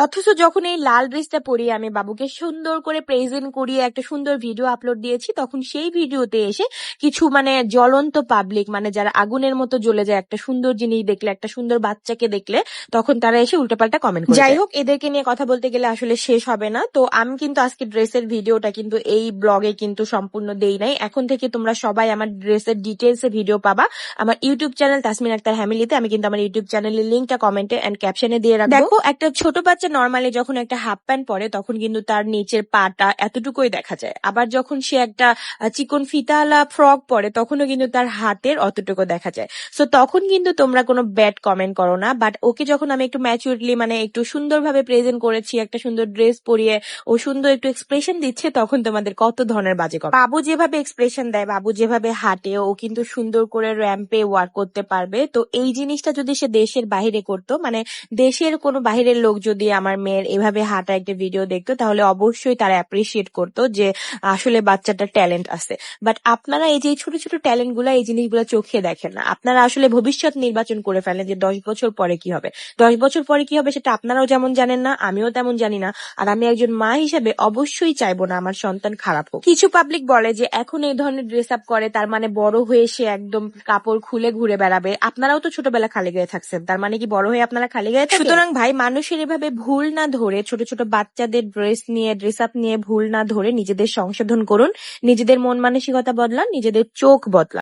অথচ যখন এই লাল ড্রেসটা পরিয়ে আমি বাবুকে সুন্দর করে প্রেজেন্ট করিয়ে একটা সুন্দর ভিডিও আপলোড দিয়েছি, তখন সেই ভিডিওতে এসে কিছু জ্বলন্ত পাবলিক, যারা আগুনের মতো জ্বলে যায় একটা সুন্দর জিনিস দেখলে, একটা সুন্দর বাচ্চাকে দেখলে, তখন তারা এসে উল্টোপাল্টা কমেন্ট করে। যাই হোক, এদেরকে নিয়ে কথা বলতে গেলে আসলে শেষ হবে না। তো আমি কিন্তু আজকে ড্রেসের ভিডিওটা কিন্তু এই ব্লগে কিন্তু সম্পূর্ণ দেই নাই। এখন থেকে তোমরা সবাই আমার ড্রেসের ডিটেলস এ ভিডিও পাবা আমার ইউটিউব চ্যানেল তাসমিন আক্তার হ্যামিলিতে। আমি কিন্তু আমার ইউটিউব চ্যানেলের লিঙ্কটা কমেন্টে এন্ড ক্যাপশনে দিয়ে রাখবো। দেখো, একটা ছোট বাচ্চা নরমালি যখন একটা হাফ প্যান্ট পরে তখন কিন্তু তার নিচের পাটা এতটুকুই দেখা যায়। আবার যখন সে একটা চিকন ফিতাওয়ালা ফ্রক পরে তখনও কিন্তু তার হাতের অতটুকু দেখা যায়। সো তখন কিন্তু তোমরা কোনো ব্যাড কমেন্ট করো না। বাট ওকে যখন আমি একটু ম্যাচুরলি একটু সুন্দরভাবে প্রেজেন্ট করেছি, একটা সুন্দর ড্রেস পরিয়ে ও সুন্দর একটু এক্সপ্রেশন দিচ্ছে, তখন তোমাদের কত ধরনের বাজে কথা। বাবু যেভাবে এক্সপ্রেশন দেয়, বাবু যেভাবে হাঁটে, ও কিন্তু সুন্দর করে র্যাম্পে ওয়ার্ক করতে পারবে। তো এই জিনিসটা যদি সে দেশের বাইরে করতো, দেশের কোনো বাহিরের লোক যদি আমার মেয়ের এভাবে হাঁটা একটা ভিডিও দেখতো, তাহলে অবশ্যই তারা অ্যাপ্রিসিয়েট করতো যে আসলে বাচ্চাটার ট্যালেন্ট আছে। বাট আপনারা এই যে ছোট ছোট ট্যালেন্ট গুলা, এই জিনিসগুলো চোখে দেখেন না। আপনারা আসলে ভবিষ্যৎ নির্বাচন করে ফেলেন যে 10 বছর পরে কি হবে। 10 বছর পরে কি হবে সেটা আপনারাও যেমন জানেন না, আমিও তেমন জানি না। আর আমি একজন মা হিসেবে অবশ্যই চাইবো না আমার সন্তান খারাপ হোক। কিছু পাবলিক বলে যে এখন এই ধরনের ড্রেস আপ করে, তার বড় হয়ে সে একদম কাপড় খুলে ঘুরে বেড়াবে। আপনারাও তো ছোটবেলা খালি গায়ে থাকছেন, তার কি বড় হয়ে আপনারা খালি গায়ে থাকেন? সুতরাং ভাই, মানুষের এভাবে ভুল না ধরে, ছোট ছোট বাচ্চাদের ড্রেস আপ নিয়ে ভুল না ধরে নিজেদের সংশোধন করুন, নিজেদের মন মানসিকতা বদলান, নিজেদের চোখ বদলান।